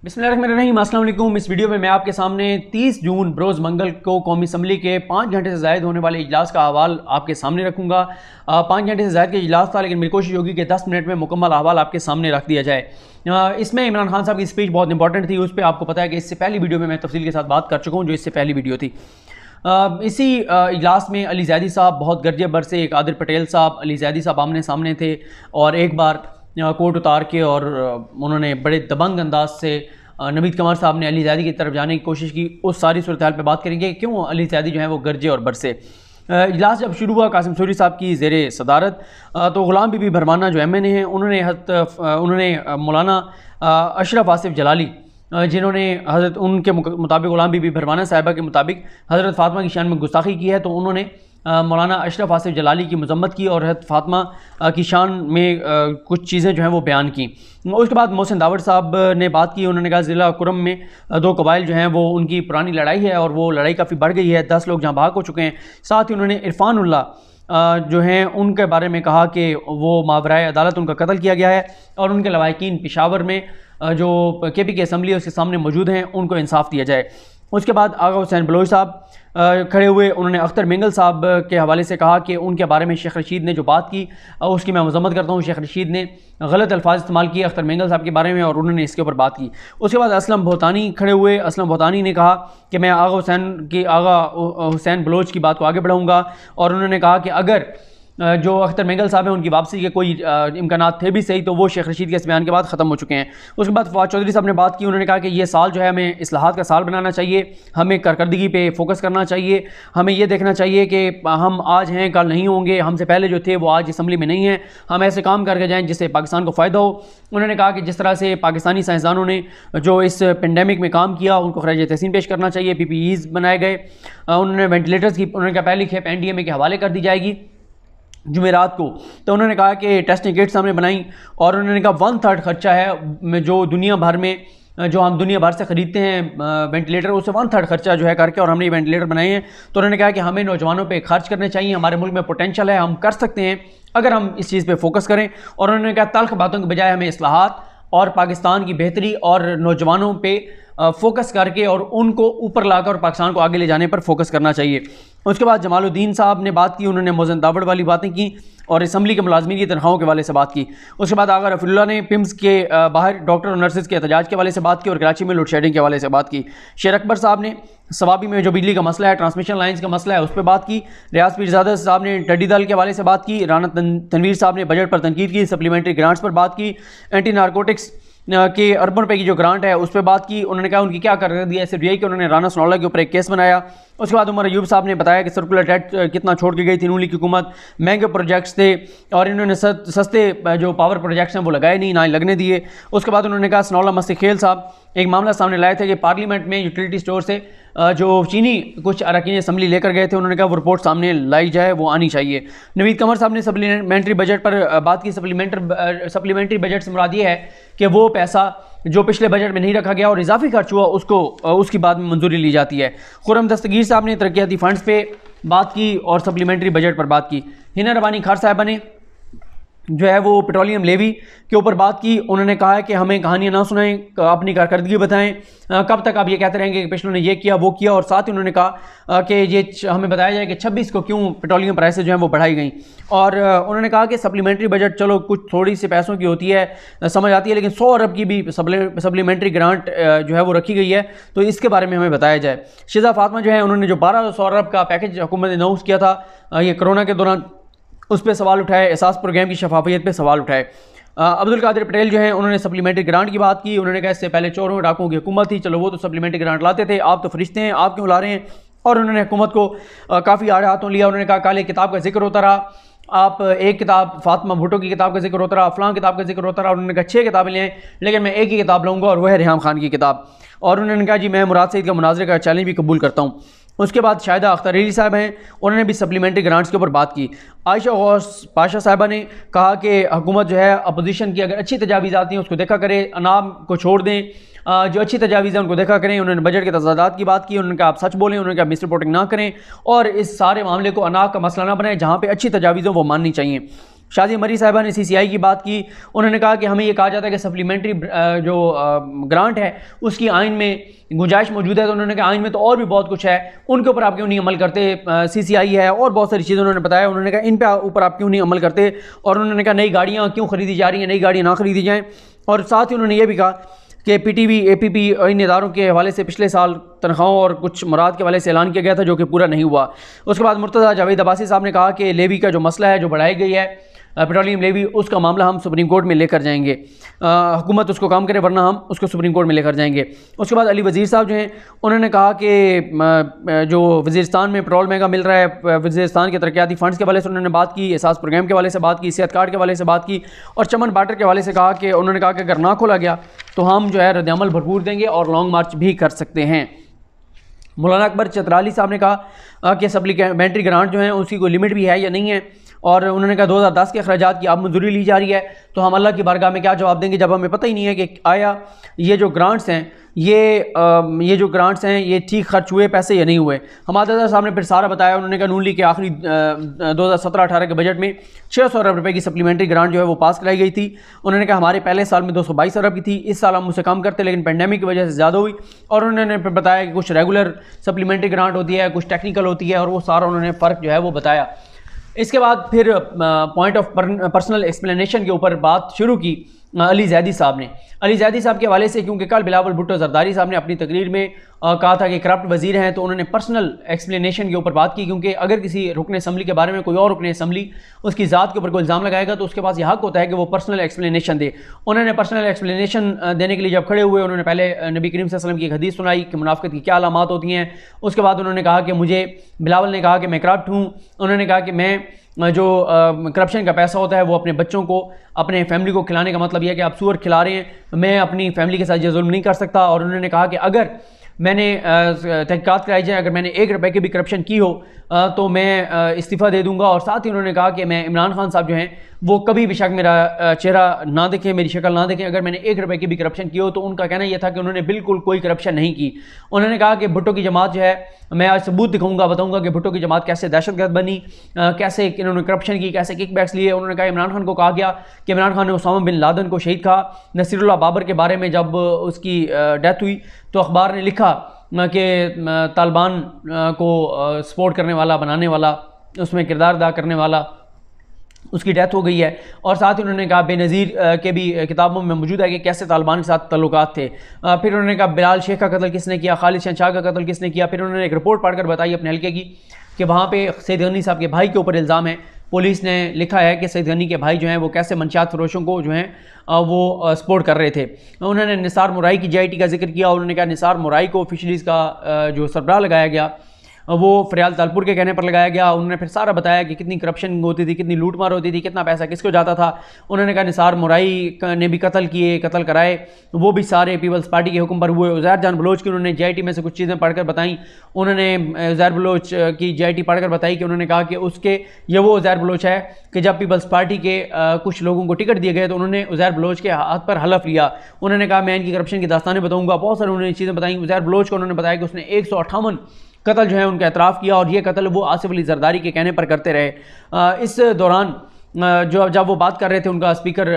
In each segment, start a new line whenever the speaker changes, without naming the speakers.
बिस्मिल्लाहिर्रहमानिर्रहीम, अस्सलाम वालेकुम। इस वीडियो में मैं आपके सामने 30 जून बरोज़ मंगल को कौमी असम्बली के 5 घंटे से ज़ायद होने वाले इजलास का अहवाल आपके सामने रखूँगा। 5 घंटे से ज़ायद का इजलास था, लेकिन मेरी कोशिश होगी कि 10 मिनट में मुकम्मल अहवाल आपके सामने रख दिया जाए। इसमें इमरान खान साहब की स्पीच बहुत इंपॉर्टेंट थी। उस पर आपको पता है कि इससे पहली वीडियो में मैं तफसील के साथ बात कर चुका हूँ, जो इससे पहली वीडियो थी। इसी इजलास में अली ज़ैदी साहब बहुत गर्जे बर से, एक आदिल पटेल साहब, अली ज़ैदी साहब आमने सामने थे और एक बार कोट उतार के और उन्होंने बड़े दबंग अंदाज से नवीद कमर साहब ने अली ज़ैदी की तरफ जाने की कोशिश की। उस सारी सूरत हाल पर बात करेंगे क्यों अली ज़ैदी जो है वो गर्जे और बरसे। इजलास जब शुरू हुआ कासिम सूरी साहब की ज़ेरे सदारत, तो ग़ुलाम बीबी भरमाना जो MN हैं उन्होंने मौलाना अशरफ आसिफ जलाली, जिन्होंने हज़रत उनके मुताबिक ग़ुलाम बीबी भरमाना साहिबा के मुताबिक हज़रत फ़ातिमा की शान में गुस्ताखी की है, तो उन्होंने मौलाना अशरफ आसिफ जलाली की मज़म्मत की और हज़रत फ़ातिमा की शान में कुछ चीज़ें जो हैं वो बयान की। उसके बाद मोहसिन दावड़ साहब ने बात की। उन्होंने कहा ज़िला कुरम में 2 कबाइल जो हैं वो उनकी पुरानी लड़ाई है और वो लड़ाई काफ़ी बढ़ गई है, 10 लोग जहाँ भाग हो चुके हैं। साथ ही उन्होंने इरफानुल्लाह जो हैं उनके बारे में कहा कि वो मावराए अदालत उनका कत्ल किया गया है और उनके लवाहिकीन पेशावर में जो KP की असम्बली है उसके सामने मौजूद हैं, उनको इंसाफ दिया जाए। उसके बाद आगा हुसैन बलोच साहब खड़े हुए। उन्होंने अख्तर मिंगल साहब के हवाले से कहा कि उनके बारे में शेख रशीद ने जो बात की उसकी मैं मज़म्मत करता हूँ। शेख रशीद ने गलत अल्फाज इस्तेमाल किए अख्तर मिंगल साहब के बारे में और उन्होंने इसके ऊपर बात की। उसके बाद असलम भोतानी खड़े हुए। असलम भोतानी ने कहा कि मैं आगा हुसैन बलोच की बात को आगे बढ़ाऊँगा और उन्होंने कहा कि अगर जो अख्तर मिंगल साहब हैं उनकी वापसी के कोई इम्कानात थे भी सही, तो वो शेख रशीद के इस बयान के बाद ख़त्म हो चुके हैं। उसके बाद फवाद चौधरी साहब ने बात की। उन्होंने कहा कि ये साल जो है हमें इस्लाहात का साल बनाना चाहिए, हमें कारकर्दगी पे फोकस करना चाहिए, हमें ये देखना चाहिए कि हम आज हैं कल नहीं होंगे, हमसे पहले जो थे वो आज असम्बली में नहीं हैं, हम ऐसे काम करके जाएँ जिससे पाकिस्तान को फ़ायदा हो। उन्होंने कहा कि जिस तरह से पाकिस्तानी साइंसदानों ने जो इस पेंडेमिक में काम किया उनको खराज तहसीन पेश करना चाहिए। PPEs बनाए गए। उन्होंने वेंटिलेटर्स की उन्होंने कहा पहली खेप NDMA के हवाले कर दी जाएगी जुमेरात को। तो उन्होंने कहा कि टेस्टिंग किट्स हमने बनाई और उन्होंने कहा 1/3 खर्चा है जो दुनिया भर में जो हम दुनिया भर से ख़रीदते हैं वेंटिलेटर, उससे 1/3 खर्चा जो है करके और हमने ये वेंटिलेटर बनाए हैं। तो उन्होंने कहा कि हमें नौजवानों पे खर्च करने चाहिए, हमारे मुल्क में पोटेंशल है, हम कर सकते हैं अगर हम इस चीज़ पे फोकस करें। और उन्होंने कहा तल्ख बातों के बजाय हमें इस्लाहात और पाकिस्तान की बेहतरी और नौजवानों पे फोकस करके और उनको ऊपर लाकर पाकिस्तान को आगे ले जाने पर फोकस करना चाहिए। उसके बाद जमालुद्दीन साहब ने बात की। उन्होंने मोहसिन दावड़ वाली बातें की और असम्बली के मुलाजमीन की तनख्वाहों के हवाले से बात की। उसके बाद आगा रफीउल्लाह ने पिम्स के बाहर डॉक्टर और नर्सेज के एहतजाज के हवाले से बात की और कराची में लोड शेडिंग के हवाले से बात की। शेर अकबर साहब ने सवाबी में जो बिजली का मसला है, ट्रांसमिशन लाइन्स का मसला है, उस पर बात की। रियाज पीरज़ादा साहब ने टड्डी दल के हवाले से बात की। राना तनवीर साहब ने बजट पर तनकीद की, सप्लीमेंट्री ग्रांट्स पर बात की, एंटी नारकोटिक्स के अर्बन पे की जो ग्रांट है उस पर बात की। उन्होंने कहा उनकी क्या कर दिया, सिर्फ यही कि उन्होंने राना सनाउल्लाह के ऊपर एक केस बनाया। उसके बाद उमर अयूब साहब ने बताया कि सर्कुलर डेट कितना छोड़ के गई थी नून लीग की हुकूमत, महंगे प्रोजेक्ट्स थे और इन्होंने सस्ते जो पावर प्रोजेक्ट्स हैं वो लगाए नहीं, ना ही लगने दिए। उसके बाद उन्होंने कहा सनाउल्लाह मस्ती खेल साहब एक मामला सामने लाए थे कि पार्लियामेंट में यूटिलिटी स्टोर से जो चीनी कुछ अरकान असम्बली लेकर गए थे, उन्होंने कहा वो रिपोर्ट सामने लाई जाए, वो आनी चाहिए। नवीद कमर साहब ने सप्लीमेंट्री बजट पर बात की। सप्लीमेंट्री बजट से मुराद ये है कि वो पैसा जो पिछले बजट में नहीं रखा गया और इजाफी खर्च हुआ उसकी बाद में मंजूरी ली जाती है। खुर्रम दस्तगीर साहब ने तरक्याती फंड्स पे बात की और सप्लीमेंट्री बजट पर बात की। हिना रबानी खार साहबा ने जो है वो पेट्रोलियम लेवी के ऊपर बात की। उन्होंने कहा है कि हमें कहानियाँ ना सुनाएं, अपनी कारकर्दगी बताएं, कब तक आप ये कहते रहेंगे कि पिछलों ने ये किया वो किया। और साथ ही उन्होंने कहा कि ये हमें बताया जाए कि 26 को क्यों पेट्रोलियम प्राइसेस जो हैं वो बढ़ाई गई। और उन्होंने कहा कि सप्लीमेंट्री बजट चलो कुछ थोड़ी सी पैसों की होती है, समझ आती है, लेकिन 100 अरब की भी सप्लीमेंट्री ग्रांट जो है वो रखी गई है, तो इसके बारे में हमें बताया जाए। शिजा फातिमा जो है उन्होंने जो 1200 अरब का पैकेज हुकूमत ने अनाउंस किया था ये कोरोना के दौरान, उस पर सवाल उठाए, एहसास प्रोग्राम की शफाफियत पे सवाल उठाए। अब्दुल कादिर पटेल जो हैं उन्होंने सप्लीमेंट्री ग्रांट की बात की। उन्होंने कहा इससे पहले चोरों डाकुओं की हुकूमत थी, चलो वो तो सप्लीमेंट्री ग्रांट लाते थे, आप तो फरिश्ते हैं, आप क्यों ला रहे हैं। और उन्होंने हुकूमत को काफ़ी आड़े हाथों लिया। उन्होंने कहा काले किताब का जिक्र होता रहा, आप एक किताब फातिमा भुट्टो की किताब का जिक्र होता रहा, फलां किताब का जिक्र होता रहा। उन्होंने कहा 6 किताबें लें, लेकिन मैं एक ही किताब लूँगा और वह है रेहाम खान की किताब। और उन्होंने कहा जी मैं मुराद सईद का मुनाजरे का चैलेंज भी कबूल करता हूँ। उसके बाद शाहिदा अख्तर अली साहब हैं, उन्होंने भी सप्लीमेंट्री ग्रांट्स के ऊपर बात की। आयशा गौस पाशा साहिबा ने कहा कि हुकूमत जो है अपोजिशन की अगर अच्छी तजावीज़ आती हैं उसको देखा करे, अनाम को छोड़ दें, जो अच्छी तजावीज़ हैं उनको देखा करें। उन्होंने बजट के तजादात की बात की। उन्होंने कहा आप सच बोलें, उन्होंने कहा मिस रिपोर्टिंग ना करें और इस सारे मामले को अनाक का मसला ना बनाएं, जहाँ पर अच्छी तजावीज़ हो वो माननी चाहिए। शादी मरी साहिबा ने CCI की बात की। उन्होंने कहा कि हमें ये कहा जाता है कि सप्लीमेंट्री जो ग्रांट है उसकी आइन में गुंजाइश मौजूद है, तो उन्होंने कहा आइन में तो और भी बहुत कुछ है, उनके ऊपर आप क्यों नहीं अमल करते। CCI है और बहुत सारी चीज़ें उन्होंने बताया। उन्होंने कहा इन पे ऊपर आप क्यों नहीं अमल करते, और उन्होंने कहा नई गाड़ियाँ क्यों खरीदी जा रही हैं, नई गाड़ियाँ ना खरीदी जाएँ। और साथ ही उन्होंने ये भी कहा कि PTV APP इन इदारों के हवाले से पिछले साल तनख्वाहों और कुछ मुराद के हवाले से ऐलान किया गया था जो कि पूरा नहीं हुआ। उसके बाद मुर्तज़ा जावेद अब्बासी साहब ने कहा कि लेवी का जो मसला है जो बढ़ाई गई है पेट्रोलियम लेवी, उसका मामला हम सुप्रीम कोर्ट में लेकर जाएंगे, हुकूमत उसको काम करे वरना हम उसको सुप्रीम कोर्ट में लेकर जाएंगे। उसके बाद अली वज़ीर साहब जो हैं उन्होंने कहा कि जो वज़ीरिस्तान में पेट्रोल महंगा मिल रहा है, वज़ीरिस्तान के तरक्याती फ़ंड्स के हवाले से उन्होंने बात की, एहसास प्रोग्राम के हवाले से बात की, सेहत कार्ड के हवाले से बात की, और चमन बाटर के हवाले से कहा कि उन्होंने कहा कि अगर ना खोला गया तो हम जो है रद्द-ए-अमल भरपूर देंगे और लॉन्ग मार्च भी कर सकते हैं। मौलाना अकबर चतराली साहब ने कहा कि सप्लीमेंट्री ग्रांट जो है उसकी कोई लिमिट भी है या नहीं है, और उन्होंने कहा 2010 के अखराजात की अब मंजूरी ली जा रही है, तो हम अल्लाह की बारगाह में क्या जवाब देंगे जब हमें पता ही नहीं है कि आया ये जो ग्रांट्स हैं ये जो ग्रांट्स हैं ये ठीक खर्च हुए पैसे या नहीं हुए। हमारे साहब ने फिर सारा बताया। उन्होंने कहा नून लीग के आखिरी 2017-18 के बजट में 600 अरब रुपए की सप्लीमेंट्री ग्रांट जो है वो पास कराई गई थी। उन्होंने कहा हमारे पहले साल में 222 अरब की थी, इस साल हम उससे कम करते लेकिन पेंडेमिक की वजह से ज़्यादा हुई। और उन्होंने फिर बताया कि कुछ रेगुलर सप्लीमेंट्री ग्रांट होती है, कुछ टेक्निकल होती है, और वो सारा उन्होंने फ़र्क जो है वो बताया। इसके बाद फिर पॉइंट ऑफ पर्सनल एक्सप्लेनेशन के ऊपर बात शुरू की अली जैदी साहब ने। अली जैदी साहब के हवाले से, क्योंकि कल बिलावल भुट्टो जरदारी साहब ने अपनी तकरीर में कहा था कि करप्ट वजीर हैं, तो उन्होंने पर्सनल एक्सप्लेनेशन के ऊपर बात की, क्योंकि अगर किसी रुकन असम्बली के बारे में कोई और रुकन असम्बली उसकी ज़ात के ऊपर कोई इल्ज़ाम लगाएगा तो उसके पास यह हक होता है कि वो पर्सनल एक्सप्लेनेशन दे। उन्होंने पर्सनल एक्सप्लेनेशन देने के लिए जब खड़े हुए, उन्होंने पहले नबी करीम सल्लल्लाहु अलैहि वसल्लम की एक हदीस सुनाई कि मुनाफिकत की क्या अलामात होती हैं। उसके बाद उन्होंने कहा कि मुझे, बिलावल ने कहा कि मैं करप्ट हूँ। उन्होंने कहा कि मैं जो करप्शन का पैसा होता है वो अपने बच्चों को, अपने फैमिली को खिलाने का मतलब यह है कि आप सूअर खिला रहे हैं, मैं अपनी फैमिली के साथ ये जुल्म नहीं कर सकता। और उन्होंने कहा कि अगर मैंने तहकीकात कराई जाए, अगर मैंने 1 रुपए की भी करप्शन की हो तो मैं इस्तीफ़ा दे दूंगा। और साथ ही उन्होंने कहा कि मैं, इमरान खान साहब जो हैं वो कभी भी शक मेरा चेहरा ना देखें, मेरी शक्ल ना देखें अगर मैंने 1 रुपए की भी करप्शन की हो। तो उनका कहना यह था कि उन्होंने बिल्कुल कोई करप्शन नहीं की। उन्होंने कहा कि भुट्टो की जमात जो है, मैं आज सबूत दिखाऊंगा, बताऊंगा कि भुट्टो की जमात कैसे दहशतगर्द बनी, कैसे इन्होंने करप्शन की, कैसे किकबैक्स लिए। उन्होंने कहा इमरान खान को कहा गया कि इमरान खान ने उसामा बिन लादेन को शहीद कहा। नसीरुल्लाह बाबर के बारे में जब उसकी डेथ हुई तो अखबार ने लिखा कि तालिबान को सपोर्ट करने वाला, बनाने वाला, उसमें किरदार अदा करने वाला, उसकी डेथ हो गई है। और साथ ही उन्होंने कहा बेनज़ीर के भी किताबों में मौजूद है कि कैसे तालिबान के साथ तल्लुकात थे। फिर उन्होंने कहा बिलाल शेख का कत्ल किसने किया, खालिद शहनशाह का कत्ल किसने किया। फिर उन्होंने एक रिपोर्ट पढ़कर बताई अपने हल्के की कि वहाँ पे सैयद गनी साहब के भाई के ऊपर इल्ज़ाम है। पुलिस ने लिखा है कि सैयद गनी के भाई जो हैं वो कैसे मंशियात फरोशों को जो हैं वो सपोर्ट कर रहे थे। उन्होंने निसार मुराई की JIT का जिक्र किया। उन्होंने कहा निसार मुराई को फिशरीज़ का जो सरबराह लगाया गया वो फरियाल तालपुर के कहने पर लगाया गया। उन्होंने फिर सारा बताया कि कितनी करप्शन होती थी, कितनी लूटमार होती थी, कितना पैसा किसको जाता था। उन्होंने कहा निसार मुराई ने भी कत्ल कराए, वो भी सारे पीपल्स पार्टी के हुक्म पर हुए। उज़ैर जान बलोच की उन्होंने JIT में से कुछ चीज़ें पढ़कर बताई। उन्होंने उज़ैर बलोच की JIT पढ़कर बताई कि उन्होंने कहा कि उसके ये वो उज़ैर बलोच है कि जब पीपल्स पार्टी के कुछ लोगों को टिकट दिए गए तो उन्होंने उज़ैर बलोच के हाथ पर हलफ लिया। उन्होंने कहा मैं इनकी करप्शन की दास्तानें बताऊँगा। बहुत सारी उन्होंने चीज़ें बताई। उज़ैर बलोच को उन्होंने बताया कि उसने 158 कत्ल जो है उनका एतराफ़ किया, और ये कत्ल वो आसिफ अली जरदारी के कहने पर करते रहे। इस दौरान जब वो बात कर रहे थे, उनका स्पीकर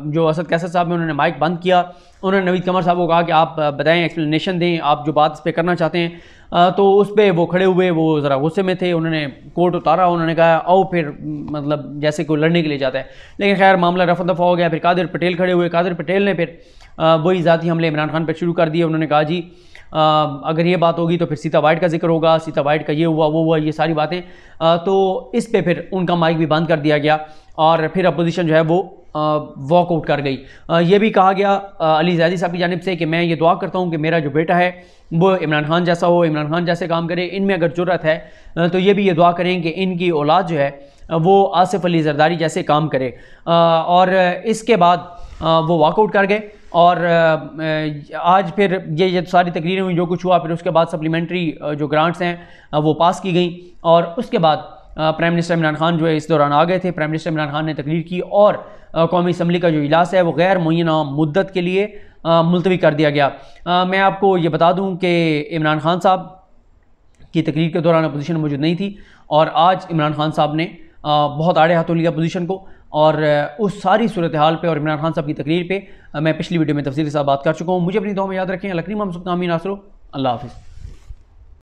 जो असद कैसर साहब ने, उन्होंने माइक बंद किया। उन्होंने नवीद कमर साहब को कहा कि आप बताएं, एक्सप्लेनेशन दें, आप जो बात इस पर करना चाहते हैं। तो उस पर वो खड़े हुए, वो ज़रा गुस्से में थे। उन्होंने कोट उतारा, उन्होंने कहा आओ, फिर मतलब जैसे कोई लड़ने के लिए जाता है। लेकिन खैर मामला रफा दफा हो गया। फिर कादिर पटेल खड़े हुए। कादिर पटेल ने फिर वही ज़ाती हमले इमरान खान पर शुरू कर दिए। उन्होंने कहा जी अगर ये बात होगी तो फिर सीता वाइट का जिक्र होगा, सीता वाइट का ये हुआ वो हुआ, ये सारी बातें। तो इस पे फिर उनका माइक भी बंद कर दिया गया और फिर अपोजिशन जो है वो वॉकआउट कर गई। ये भी कहा गया अली जैदी साहब की जानिब से कि मैं ये दुआ करता हूँ कि मेरा जो बेटा है वो इमरान खान जैसा हो, इमरान खान जैसे काम करे। इनमें अगर ज़रूरत है तो ये भी ये दुआ करें कि इनकी औलाद जो है वो आसिफ अली जरदारी जैसे काम करे। और इसके बाद वो वॉकआउट कर गए। और आज फिर ये सारी तकरीरें हुई, जो कुछ हुआ, फिर उसके बाद सप्लीमेंट्री जो ग्रांट्स हैं वो पास की गई। और उसके बाद प्राइम मिनिस्टर इमरान खान जो है इस दौरान आ गए थे। प्राइम मिनिस्टर इमरान खान ने तकरीर की और कौमी असम्बली का जो इजलास है वो गैर मुअय्यना मुद्दत के लिए मुलतवी कर दिया गया। मैं आपको ये बता दूं कि इमरान खान साहब की तकरीर के दौरान अपोजिशन मौजूद नहीं थी, और आज इमरान खान साहब ने बहुत आड़े हाथों लिया अपोजिशन को और उस सारी सूरत हाल पे और इमरान खान साहब की तकरीर पे मैं पिछली वीडियो में तफसील के साथ बात कर चुका हूँ। मुझे अपनी दुआ में याद रखें। अल्लाह करीम हम सब आमीन। नासरो, अल्लाह हाफ़िज़।